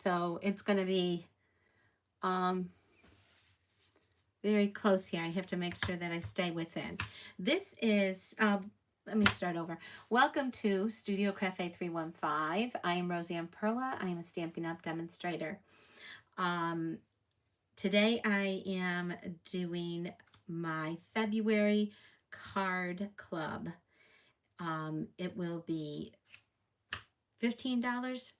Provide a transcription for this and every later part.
So it's going to be very close here. I have to make sure that I stay within. This is, let me start over. Welcome to Studio Cafe 315. I am Roseanne Perla. I am a Stampin' Up! Demonstrator. Today I am doing my February card club. It will be $15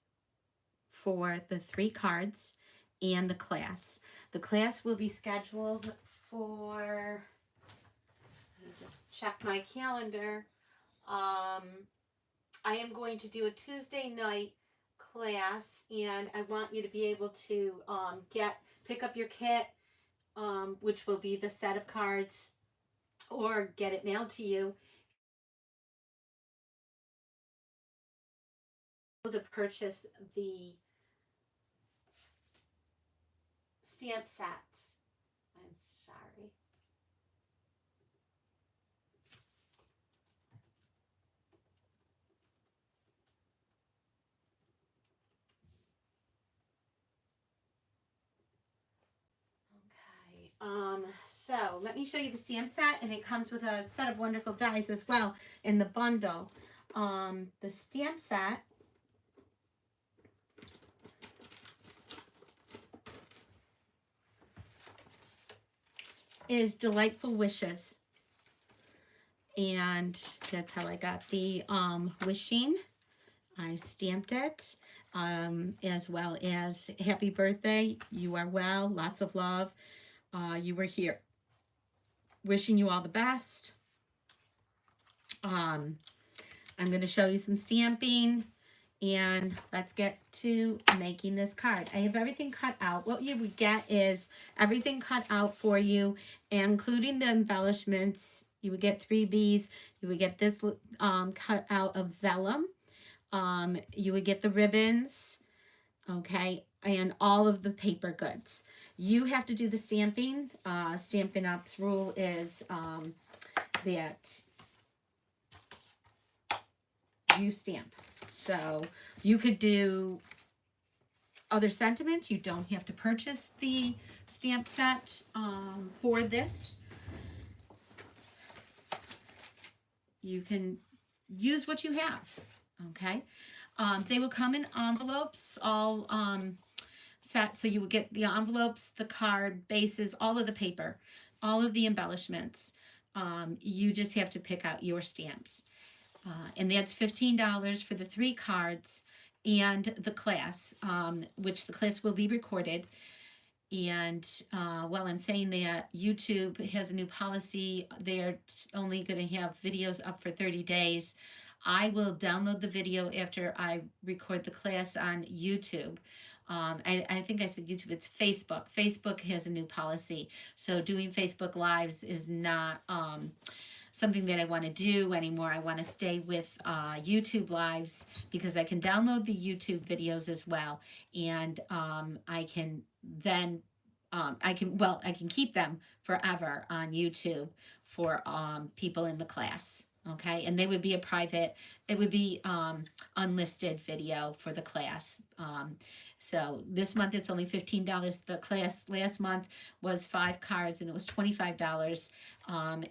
for the 3 cards and the class. The class will be scheduled for, let me just check my calendar. I am going to do a Tuesday night class, and I want you to be able to pick up your kit, which will be the set of cards, or get it mailed to you. To purchase the stamp set. I'm sorry. Okay. So let me show you the stamp set, and it comes with a set of wonderful dies as well in the bundle. The stamp set is Delightful Wishes. And that's how I got the wishing. I stamped it, as well as happy birthday, you are well, lots of love, you were here, wishing you all the best. I'm going to show you some stamping, and let's get to making this card. I have everything cut out. What you would get is everything cut out for you, including the embellishments. You would get 3 Bs. You would get this cut out of vellum. You would get the ribbons, okay, and all of the paper goods. You have to do the stamping. Stampin' Up's rule is that you stamp. So you could do other sentiments. You don't have to purchase the stamp set for this. You can use what you have, okay? They will come in envelopes, all set. So you would get the envelopes, the card, bases, all of the paper, all of the embellishments. You just have to pick out your stamps. And that's $15 for the 3 cards and the class, which the class will be recorded. And while I'm saying that, YouTube has a new policy. They're only going to have videos up for 30 days. I will download the video after I record the class on YouTube. I think I said YouTube, it's Facebook. Facebook has a new policy. So doing Facebook Lives is not something that I want to do anymore. I want to stay with YouTube Lives because I can download the YouTube videos as well. And I can then I can keep them forever on YouTube for people in the class. Okay, and they would be it would be unlisted video for the class. So this month it's only $15. The class last month was 5 cards and it was $25.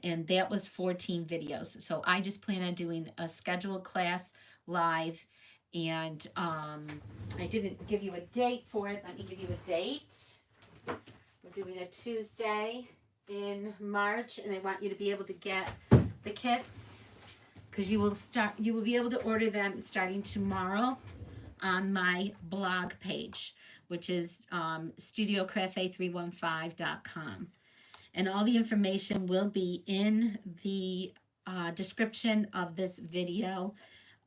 And that was 14 videos. So I just plan on doing a scheduled class live. And I didn't give you a date for it. Let me give you a date. We're doing a Tuesday in March, and I want you to be able to get the kits because you will be able to order them starting tomorrow on my blog page, which is studiocafe315.com. And all the information will be in the description of this video,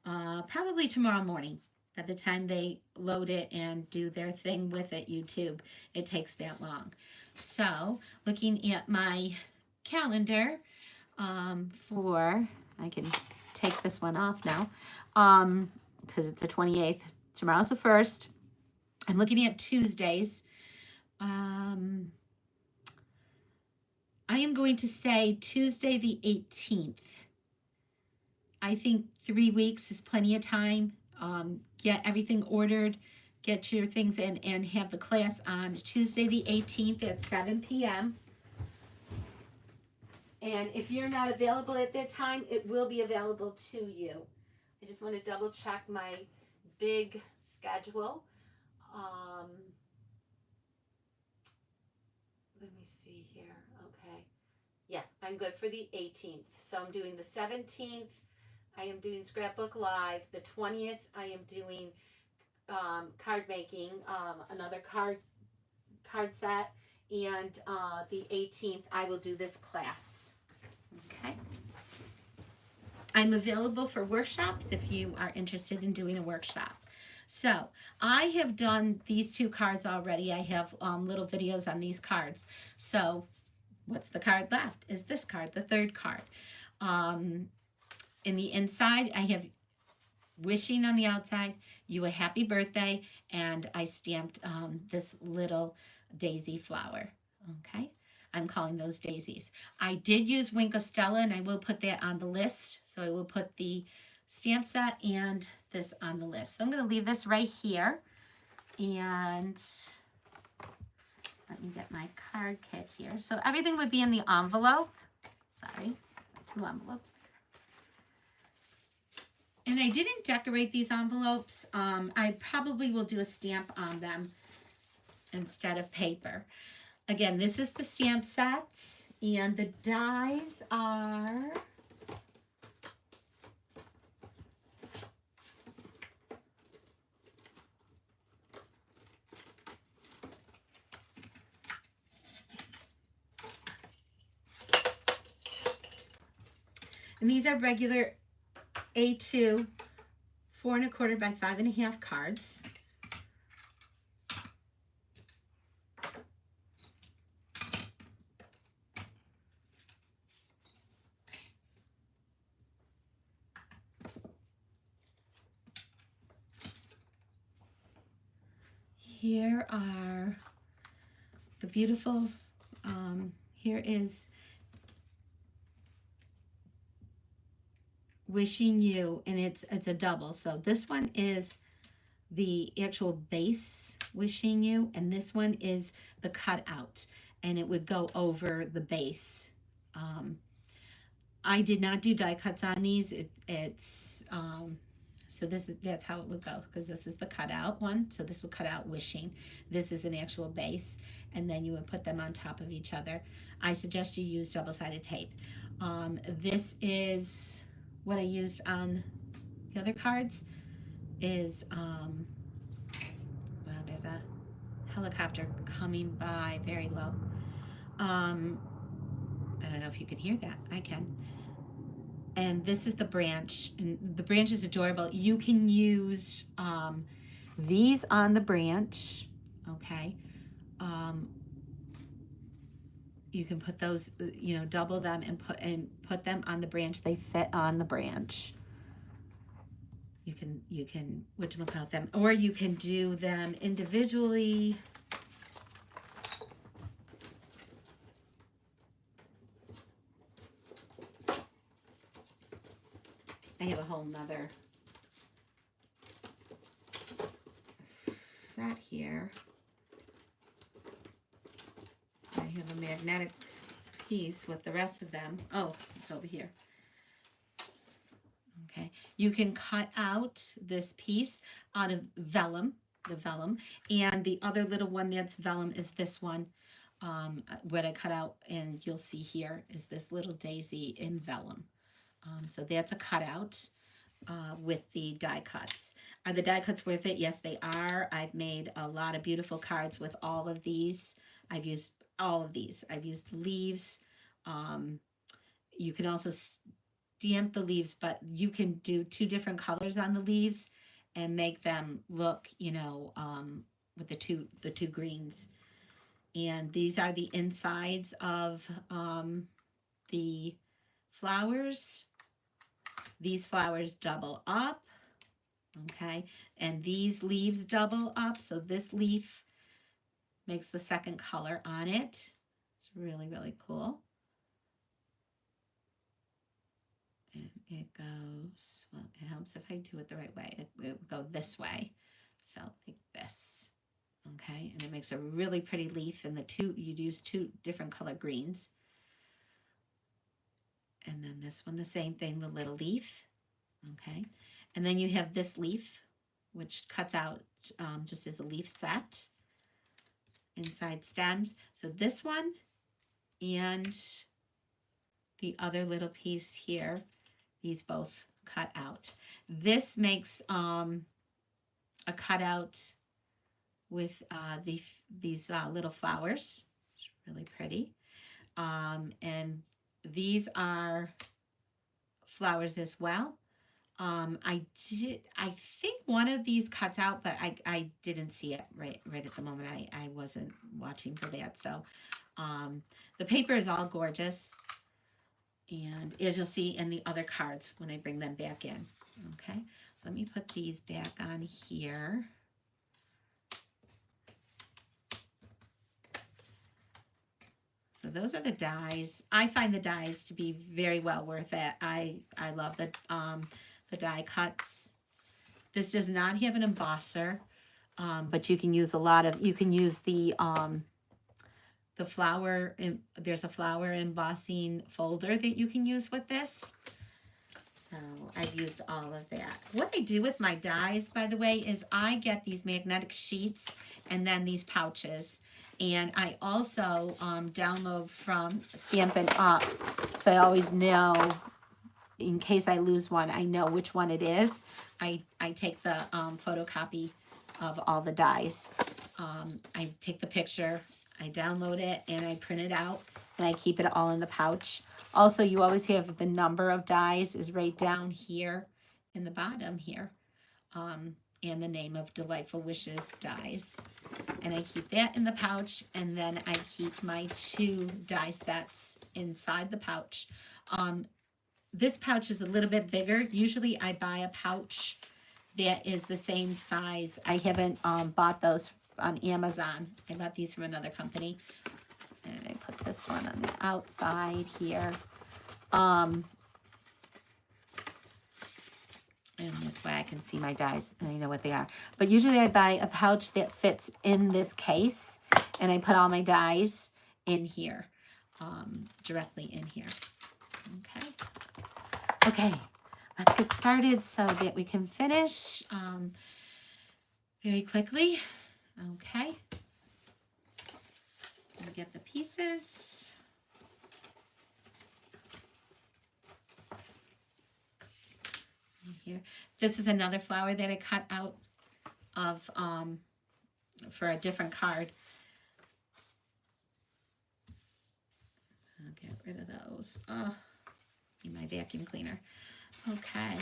probably tomorrow morning. By the time they load it and do their thing with it, YouTube, it takes that long. So, looking at my calendar I can take this one off now, because it's the 28th. Tomorrow's the 1st. I'm looking at Tuesdays. I am going to say Tuesday the 18th. I think 3 weeks is plenty of time. Get everything ordered, get your things in and have the class on Tuesday the 18th at 7 p.m. And if you're not available at that time, it will be available to you. I just want to double check my big schedule. Let me see here. Okay. Yeah, I'm good for the 18th. So I'm doing the 17th. I am doing Scrapbook Live. The 20th, I am doing card making, another card set. And the 18th, I will do this class. Okay. I'm available for workshops if you are interested in doing a workshop. So I have done these 2 cards already. I have little videos on these cards. So what's the card left? Is this card, the 3rd card. In the inside, I have wishing on the outside, you a happy birthday, and I stamped this little daisy flower. Okay. I'm calling those daisies. I did use Wink of Stella, and I will put that on the list. So I will put the stamp set and this on the list. So I'm going to leave this right here. And let me get my card kit here. So everything would be in the envelope. Sorry, 2 envelopes. And I didn't decorate these envelopes. I probably will do a stamp on them instead of paper. Again, this is the stamp set, and the dies are and these are regular A2 4 1/4 by 5 1/2 cards. Here are the beautiful, here is Wishing You, and it's a double. So this one is the actual base Wishing You, and this one is the cutout, and it would go over the base. I did not do die cuts on these. So that's how it would go, because this is the cutout one. So this would cut out Wishing. This is an actual base, and then you would put them on top of each other. I suggest you use double-sided tape. This is what I used on the other cards. Is well, there's a helicopter coming by very low. I don't know if you can hear that. I can. And this is the branch, and the branch is adorable. You can use these on the branch, okay? You can put those, double them and put them on the branch. They fit on the branch. You can whatchamacallit them, or you can do them individually. I have a whole nother set here. I have a magnetic piece with the rest of them. Oh, it's over here. Okay, you can cut out this piece out of vellum, the vellum, and the other little one that's vellum is this one. What I cut out, and you'll see here, is this little daisy in vellum. So that's a cutout with the die cuts. Are the die cuts worth it? Yes, they are. I've made a lot of beautiful cards with all of these. I've used all of these. I've used leaves. You can also stamp the leaves, but you can do 2 different colors on the leaves and make them look, with the two greens. And these are the insides of the flowers. These flowers double up, okay? And these leaves double up, so this leaf makes the second color on it. It's really, really cool. And it goes, well, it helps if I do it the right way. It would go this way. So like this, okay? And it makes a really pretty leaf, and you'd use two different color greens. And then this one, the same thing, the little leaf, okay? And then you have this leaf, which cuts out just as a leaf set inside stems. So this one and the other little piece here, these both cut out. This makes a cutout with these little flowers. It's really pretty. And these are flowers as well. I think one of these cuts out, but I didn't see it right at the moment. I wasn't watching for that. So the paper is all gorgeous. And as you'll see in the other cards when I bring them back in. Okay, so let me put these back on here. So those are the dies. I find the dies to be very well worth it. I love the die cuts. This does not have an embosser, but you can use you can use the flower, there's a flower embossing folder that you can use with this. So I've used all of that. What I do with my dies, by the way, is I get these magnetic sheets and then these pouches. And I also download from Stampin' Up, so I always know, in case I lose one, I know which one it is. I take the photocopy of all the dies. I take the picture, I download it, and I print it out, and I keep it all in the pouch. Also, you always have the number of dies is right down here in the bottom here, and the name of Delightful Wishes dies. And I keep that in the pouch, and then I keep my 2 die sets inside the pouch. This pouch is a little bit bigger. Usually I buy a pouch that is the same size. I haven't bought those on Amazon. I bought these from another company. And I put this one on the outside here. And this way I can see my dies and I know what they are. But usually I buy a pouch that fits in this case, and I put all my dies in here, directly in here. Okay. Okay, let's get started so that we can finish very quickly. Okay. We'll get the pieces. Here. This is another flower that I cut out of for a different card. I'll get rid of those. Oh, in my vacuum cleaner. Okay.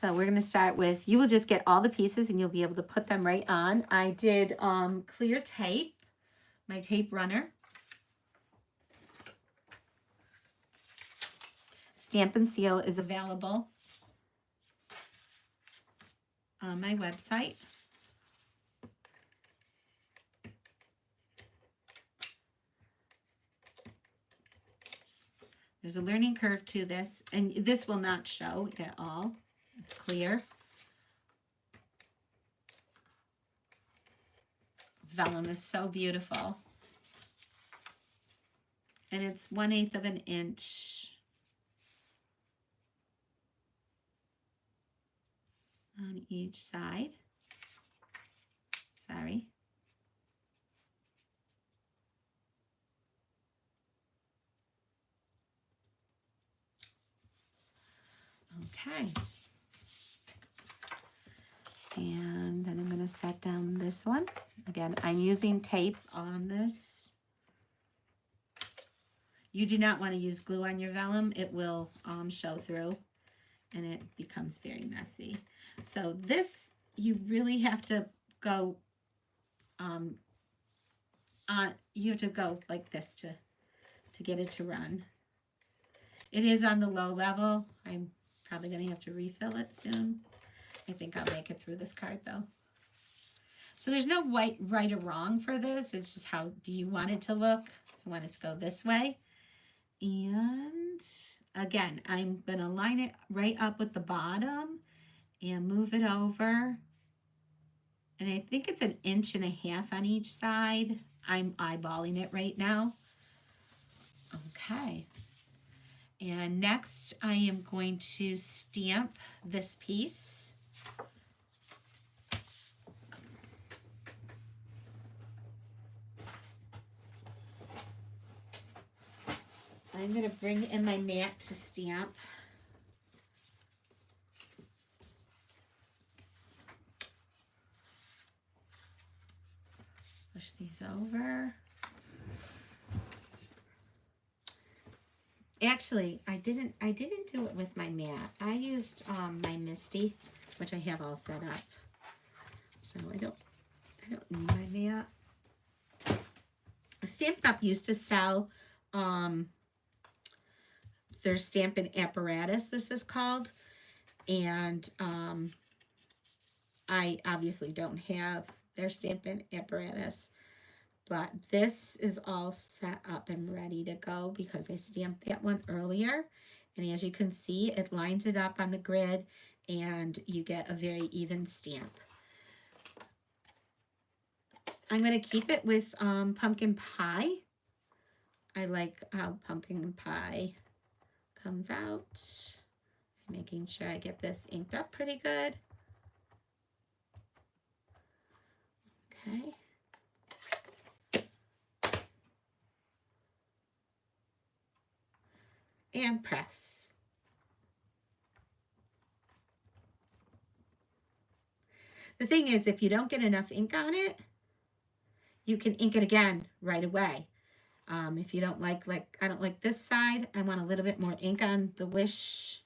So we're going to start with, you will just get all the pieces and you'll be able to put them right on. I did clear tape, my tape runner. Stamp and Seal is available on my website. There's a learning curve to this, and this will not show at all. It's clear. Vellum is so beautiful. And it's 1/8 of an inch. On each side. Sorry. Okay. And then I'm going to set down this one. Again, I'm using tape on this. You do not want to use glue on your vellum. It will show through and it becomes very messy. So this, you really have to go you have to go like this to get it to run. It is on the low level. I'm probably going to have to refill it soon. I think I'll make it through this card though. So there's no right or wrong for this. It's just how do you want it to look? I want it to go this way. And again, I'm going to line it right up with the bottom and move it over. And I think it's 1.5 inches on each side. I'm eyeballing it right now. Okay. And next I am going to stamp this piece. I'm going to bring in my mat to stamp. Push these over. Actually, I didn't do it with my mat. I used my Misty, which I have all set up. So I don't need my mat. Stampin' Up used to sell their stamping apparatus, this is called, and I obviously don't have their stamping apparatus, but this is all set up and ready to go because I stamped that one earlier, and as you can see, it lines it up on the grid and you get a very even stamp. I'm going to keep it with pumpkin pie. I like how pumpkin pie comes out. I'm making sure I get this inked up pretty good. Okay. And press. The thing is, if you don't get enough ink on it, you can ink it again right away. If you don't like I don't like this side, I want a little bit more ink on the wish,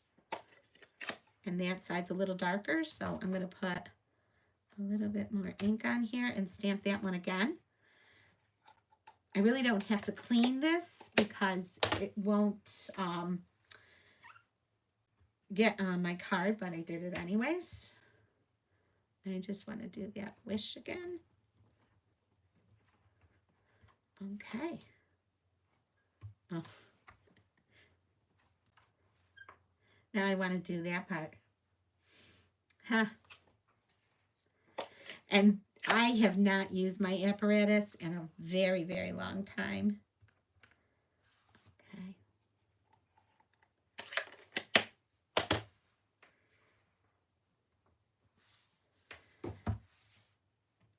and that side's a little darker, so I'm going to put a little bit more ink on here and stamp that one again. I really don't have to clean this because it won't get on my card, but I did it anyways. And I just want to do that wish again. Okay. Oh. Now I want to do that part. Huh. And I have not used my apparatus in a very, very long time. Okay.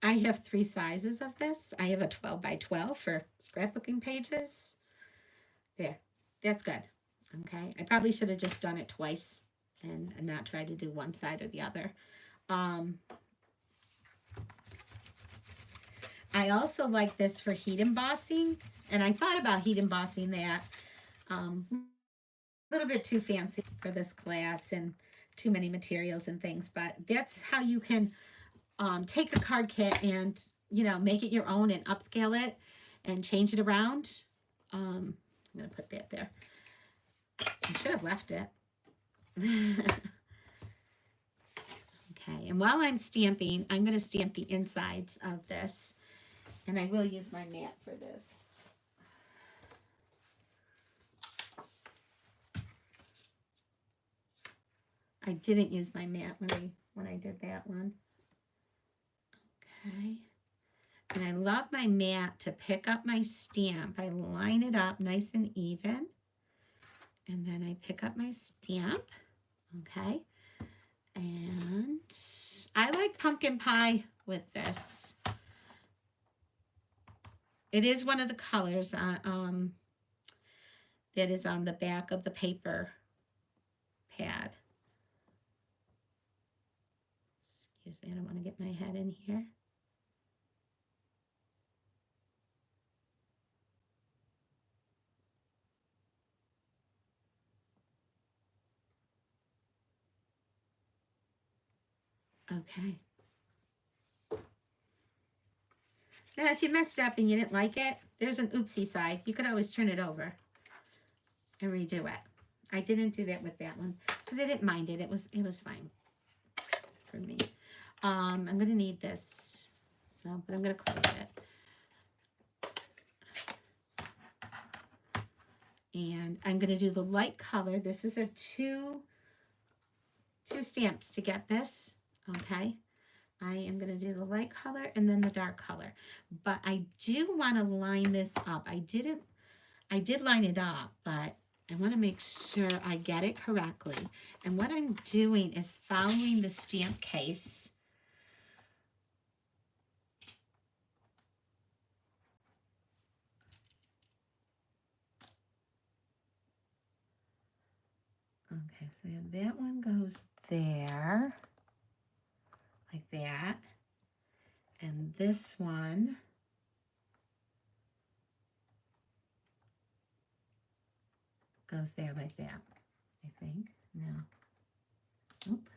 I have 3 sizes of this. I have a 12 by 12 for scrapbooking pages. There, that's good. Okay, I probably should have just done it twice and not tried to do one side or the other. I also like this for heat embossing, and I thought about heat embossing that. A little bit too fancy for this class and too many materials and things, but that's how you can take a card kit and, you know, make it your own and upscale it and change it around. I'm going to put that there. I should have left it. Okay, and while I'm stamping, I'm going to stamp the insides of this, and I will use my mat for this. I didn't use my mat when I did that one. Okay, and I love my mat to pick up my stamp. I line it up nice and even, and then I pick up my stamp. Okay, and I like pumpkin pie with this. It is one of the colors that is on the back of the paper pad. Excuse me, I don't want to get my head in here. Okay. Now, if you messed up and you didn't like it, there's an oopsie side. You could always turn it over and redo it. I didn't do that with that one because I didn't mind it. It was fine for me. I'm going to need this, but I'm going to close it. And I'm going to do the light color. This is a two stamps to get this. Okay. I am going to do the light color and then the dark color. But I do want to line this up. I did line it up, but I want to make sure I get it correctly. And what I'm doing is following the stamp case. Okay, so that one goes there, like that. And this one goes there like that, I think. No. Oop.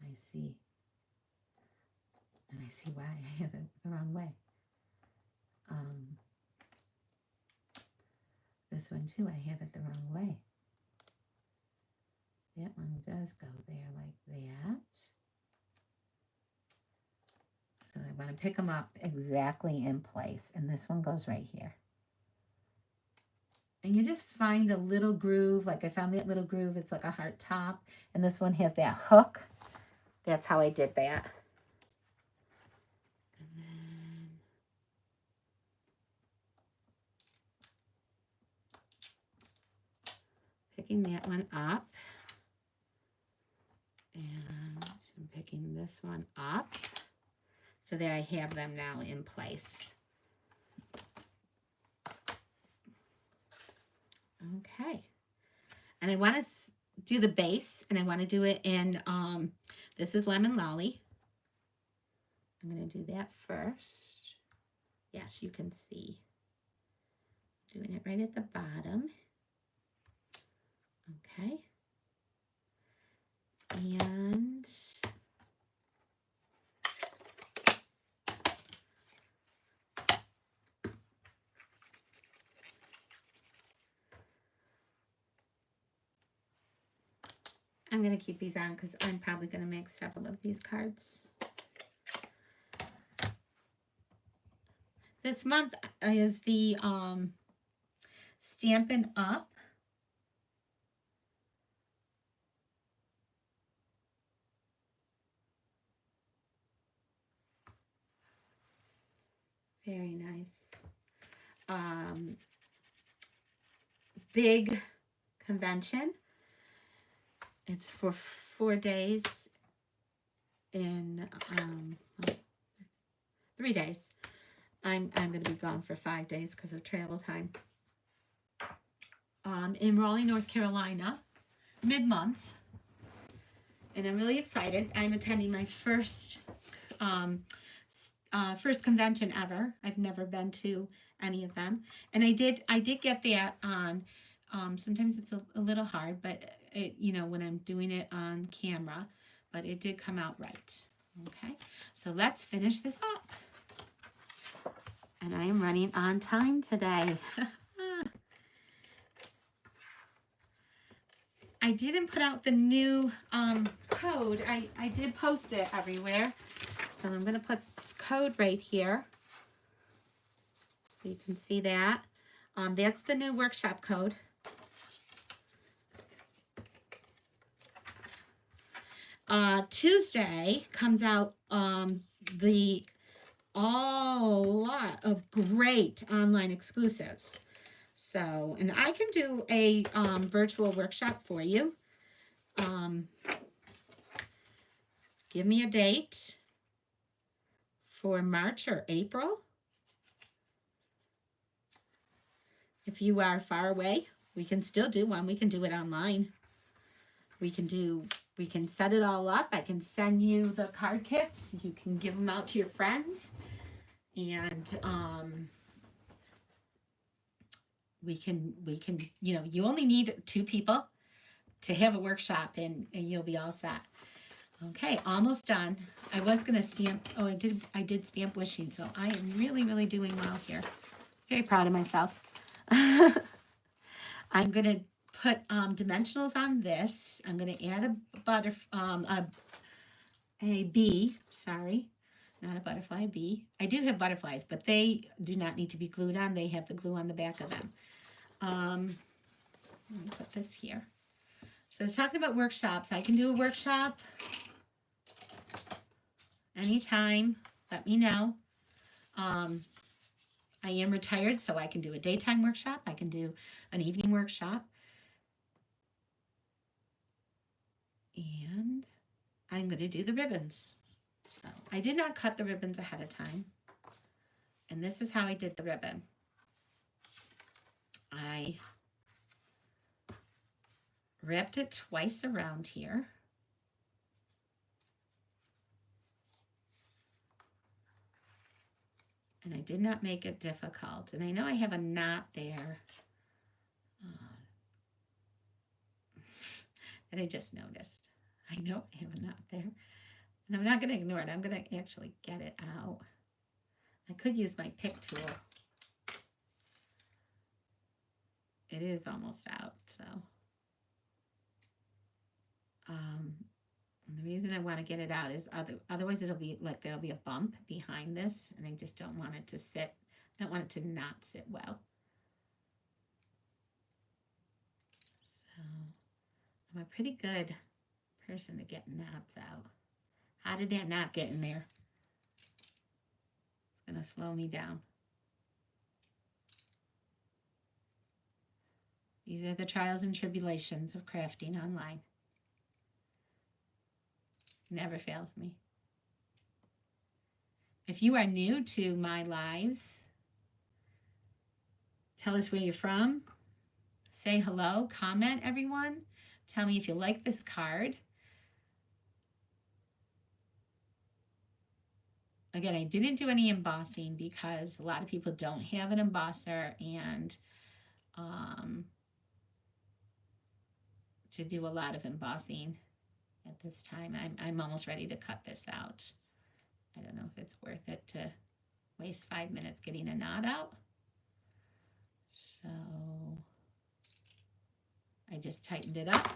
I see. And I see why I have it the wrong way. This one too, I have it the wrong way. That one does go there like that. So I want to pick them up exactly in place. And this one goes right here. And you just find a little groove. Like I found that little groove. It's like a heart top. And this one has that hook. That's how I did that. And then picking that one up. And I'm picking this one up so that I have them now in place. Okay. And I want to do the base, and I want to do it in, this is Lemon Lolly. I'm going to do that first. Yes, you can see. Doing it right at the bottom. Okay. And I'm going to keep these on because I'm probably going to make several of these cards. This month is the Stampin' Up. Very nice. Big convention. It's for 4 days in 3 days. I'm going to be gone for 5 days because of travel time. In Raleigh, North Carolina, mid-month. And I'm really excited. I'm attending my first convention ever. I've never been to any of them. And I did get that on. Sometimes it's a little hard, but it, you know, when I'm doing it on camera, but it did come out right. Okay, so let's finish this up. And I am running on time today. I didn't put out the new code. I did post it everywhere. So I'm going to put code right here. So you can see that. That's the new workshop code. Tuesday comes out the lot of great online exclusives. So, and I can do a virtual workshop for you. Give me a date for March or April. If you are far away, we can still do one. We can do it online. We can set it all up. I can send you the card kits. You can give them out to your friends. And we can, you know, you only need 2 people to have a workshop and you'll be all set. Okay, almost done. I was going to stamp, oh, I did stamp wishing, so I am really, really doing well here. Very proud of myself. I'm going to put dimensionals on this. I'm going to add a bee, sorry. not a butterfly bee. I do have butterflies, but they do not need to be glued on. They have the glue on the back of them. Let me put this here. So I was talking about workshops. I can do a workshop anytime. Let me know. I am retired, so I can do a daytime workshop. I can do an evening workshop. And I'm going to do the ribbons. So I did not cut the ribbons ahead of time. And this is how I did the ribbon. I wrapped it twice around here. And I did not make it difficult. And I know I have a knot there that I just noticed. I know I have a knot there. And I'm not going to ignore it. I'm going to actually get it out. I could use my pick tool. It is almost out, so. And the reason I want to get it out is otherwise it'll be like there'll be a bump behind this, and I just don't want it to sit. I don't want it to not sit well. So I'm a pretty good person to get knots out. How did that knot get in there? It's going to slow me down. These are the trials and tribulations of crafting online. Never fails me. If you are new to my lives, tell us where you're from. Say hello, comment everyone. Tell me if you like this card. Again, I didn't do any embossing because a lot of people don't have an embosser, and to do a lot of embossing at this time, I'm almost ready to cut this out. I don't know if it's worth it to waste 5 minutes getting a knot out. So I just tightened it up,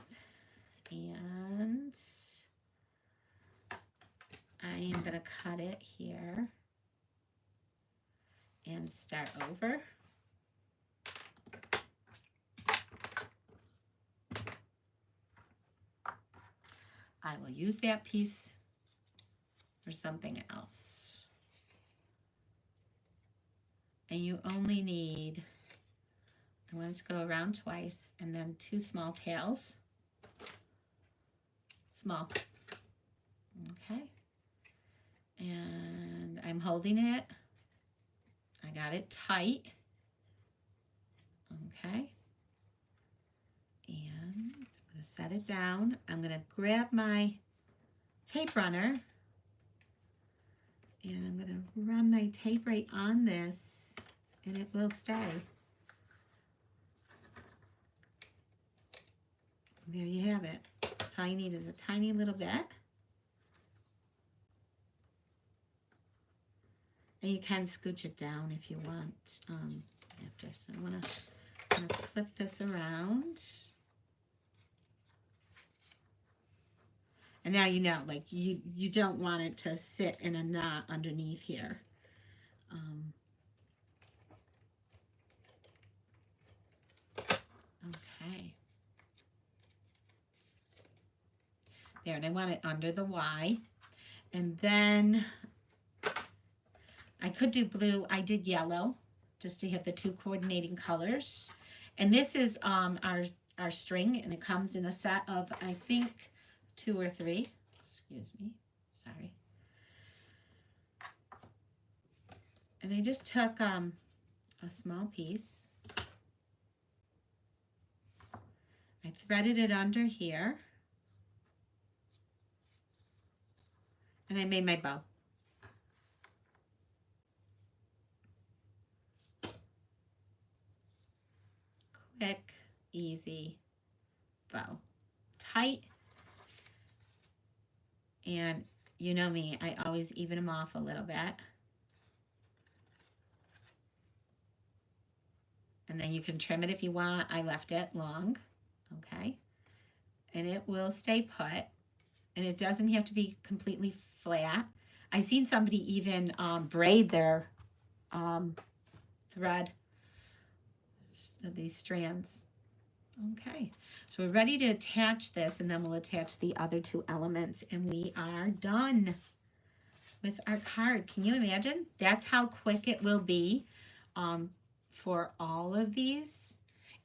and I am going to cut it here and start over. I will use that piece for something else. And you only need, I want it to go around twice, and then 2 small tails. Small. Okay. And I'm holding it. I got it tight. Okay. And I'm going to set it down. I'm going to grab my tape runner, and I'm going to run my tape right on this, and it will stay. There you have it. That's all you need is a tiny little bit. And you can scooch it down if you want after. So I'm going to flip this around. And now you know, like you don't want it to sit in a knot underneath here. Okay. There, and I want it under the Y. And then I could do blue. I did yellow just to have the 2 coordinating colors. And this is our string, and it comes in a set of, I think, 2 or 3. Excuse me. Sorry. And I just took a small piece. I threaded it under here. And I made my bow. Quick, easy bow. Tight. And you know me, I always even them off a little bit. And then you can trim it if you want. I left it long, okay? And it will stay put. And it doesn't have to be completely flat. I've seen somebody even braid their thread of these strands. Okay, so we're ready to attach this, and then we'll attach the other two elements, and we are done with our card. Can you imagine? That's how quick it will be for all of these.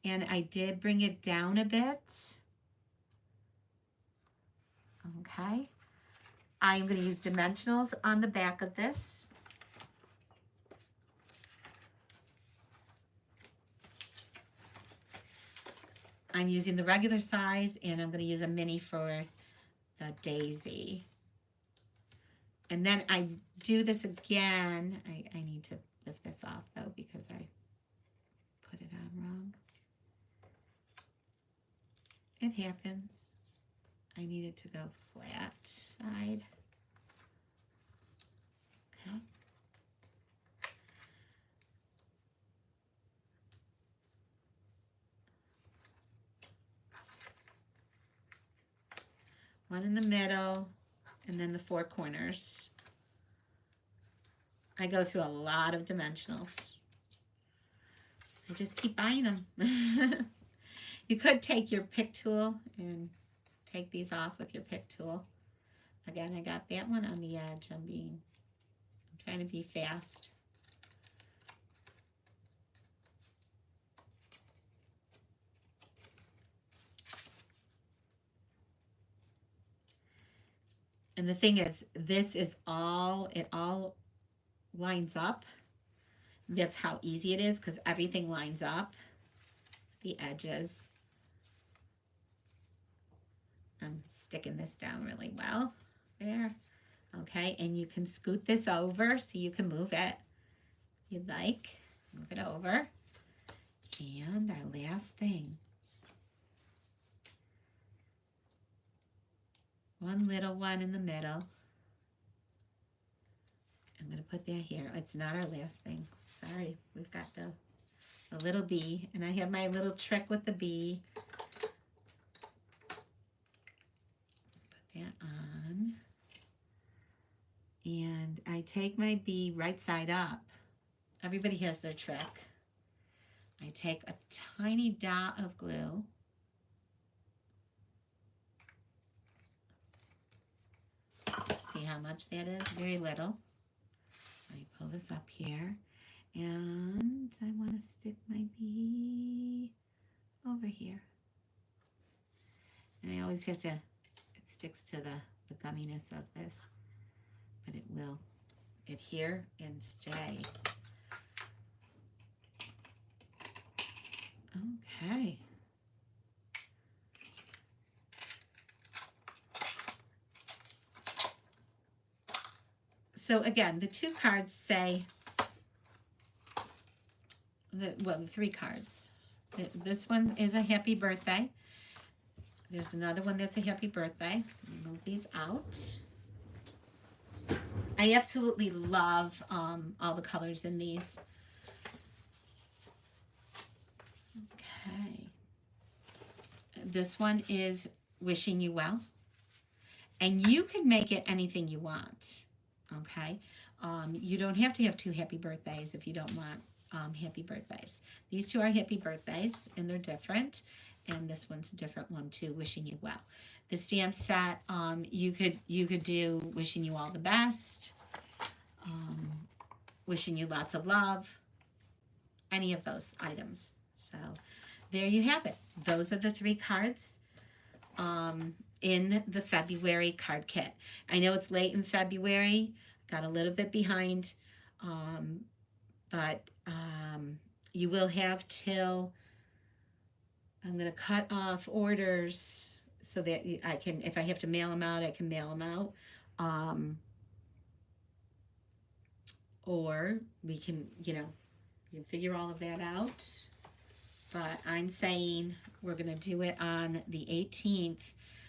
And I did bring it down a bit. Okay. I'm going to use dimensionals on the back of this. I'm using the regular size, and I'm going to use a mini for the daisy. And then I do this again. I need to lift this off though, because I put it on wrong. It happens. I need it to go flat side. Okay. One in the middle, and then the four corners. I go through a lot of dimensionals. I just keep buying them. You could take your pick tool and take these off with your pick tool. Again, I got that one on the edge. I'm trying to be fast. And the thing is, this is all, it all lines up. That's how easy it is, because everything lines up. The edges. I'm sticking this down really well there. Okay, and you can scoot this over so you can move it if you'd like. Move it over. And our last thing. One little one in the middle. I'm going to put that here. It's not our last thing. Sorry, we've got the little bee, and I have my little trick with the bee. Put that on. And I take my bee right side up. Everybody has their trick. I take a tiny dot of glue. See how much that is? Very little. I pull this up here, and I want to stick my bee over here. And I always have to, it sticks to the gumminess of this, but it will adhere and stay. Okay. So again, the two cards say, the three cards. This one is a happy birthday. There's another one that's a happy birthday. Move these out. I absolutely love all the colors in these. Okay. This one is wishing you well. And you can make it anything you want. Okay. You don't have to have two happy birthdays if you don't want happy birthdays. These two are happy birthdays, and they're different. And this one's a different one too, wishing you well. The stamp set, you could do wishing you all the best, wishing you lots of love, any of those items. So there you have it. Those are the three cards in the February card kit. I know it's late in February, got a little bit behind, but you will have till, I'm going to cut off orders so that I can, if I have to mail them out, I can mail them out. Or we can, you can figure all of that out. But I'm saying we're going to do it on the 18th.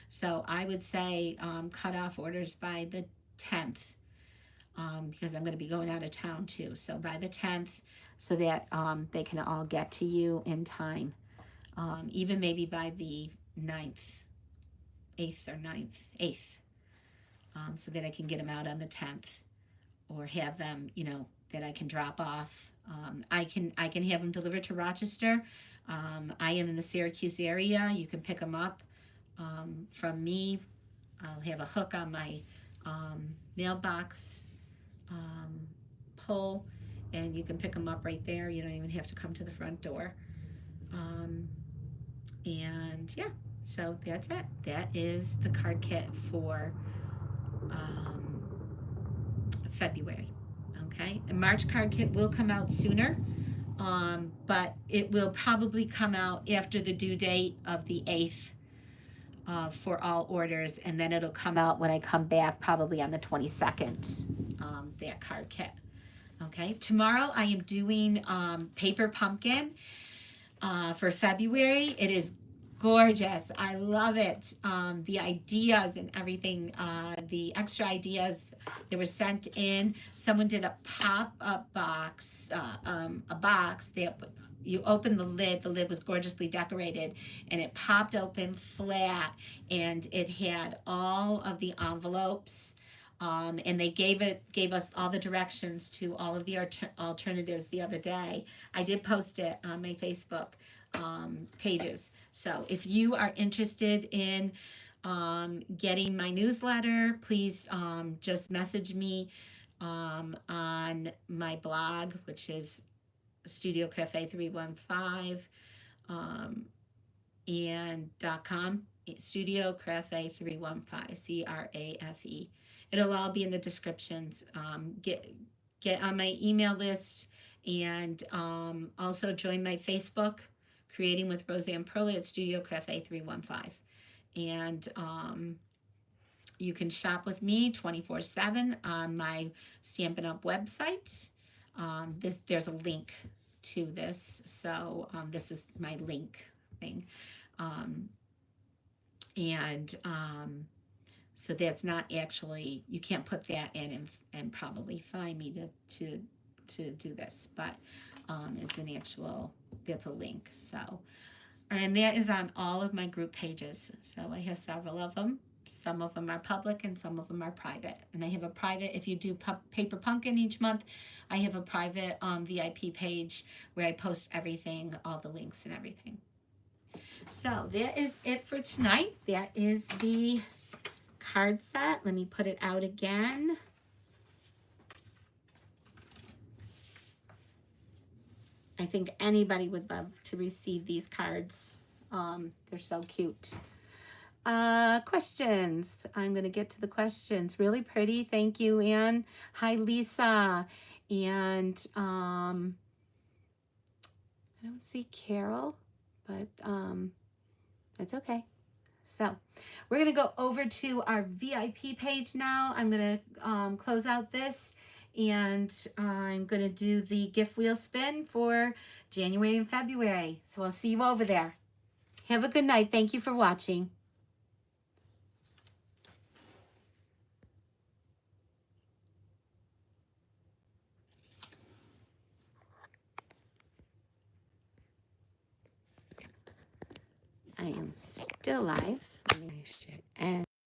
So I would say cut off orders by the 10th, because I'm going to be going out of town too. So by the 10th, so that they can all get to you in time. Even maybe by the 9th, 8th or 9th, 8th. so that I can get them out on the 10th, or have them, you know, that I can drop off. I can have them delivered to Rochester. I am in the Syracuse area. You can pick them up from me. I'll have a hook on my mailbox pole, and you can pick them up right there. You don't even have to come to the front door. And yeah, so that's it. That is the card kit for February. Okay, the March card kit will come out sooner, but it will probably come out after the due date of the 8th for all orders, and then it'll come out when I come back, probably on the 22nd, that card kit. Okay, tomorrow I am doing Paper Pumpkin for February. It is gorgeous. I love it. The ideas and everything, the extra ideas that were sent in. Someone did a pop-up box, a box that you open the lid was gorgeously decorated, and it popped open flat, and it had all of the envelopes. And they gave us all the directions to all of the alternatives the other day. I did post it on my Facebook pages. So if you are interested in getting my newsletter, please just message me on my blog, which is Studio Cafe 315 and .com. Studio Cafe 315 CRAFE. It'll all be in the descriptions. Get on my email list, and also join my Facebook, Creating with Roseanne Perley at Studio Cafe 315. And you can shop with me 24/7 on my Stampin' Up website. There's a link to this, so this is my link thing. So that's not actually, you can't put that in and probably find me to do this, but it's an actual, that's a link. So, and that is on all of my group pages. So I have several of them. Some of them are public and some of them are private. And I have a private, if you do Paper Pumpkin each month, I have a private VIP page where I post everything, all the links and everything. So that is it for tonight. That is the card set. Let me put it out again. I think anybody would love to receive these cards. They're so cute. Questions. I'm going to get to the questions. Really pretty. Thank you, Anne. Hi, Lisa. And I don't see Carol, but that's okay. So we're going to go over to our VIP page now. I'm going to close out this, and I'm going to do the gift wheel spin for January and February. So I'll see you over there. Have a good night. Thank you for watching. I am still live. Let me share.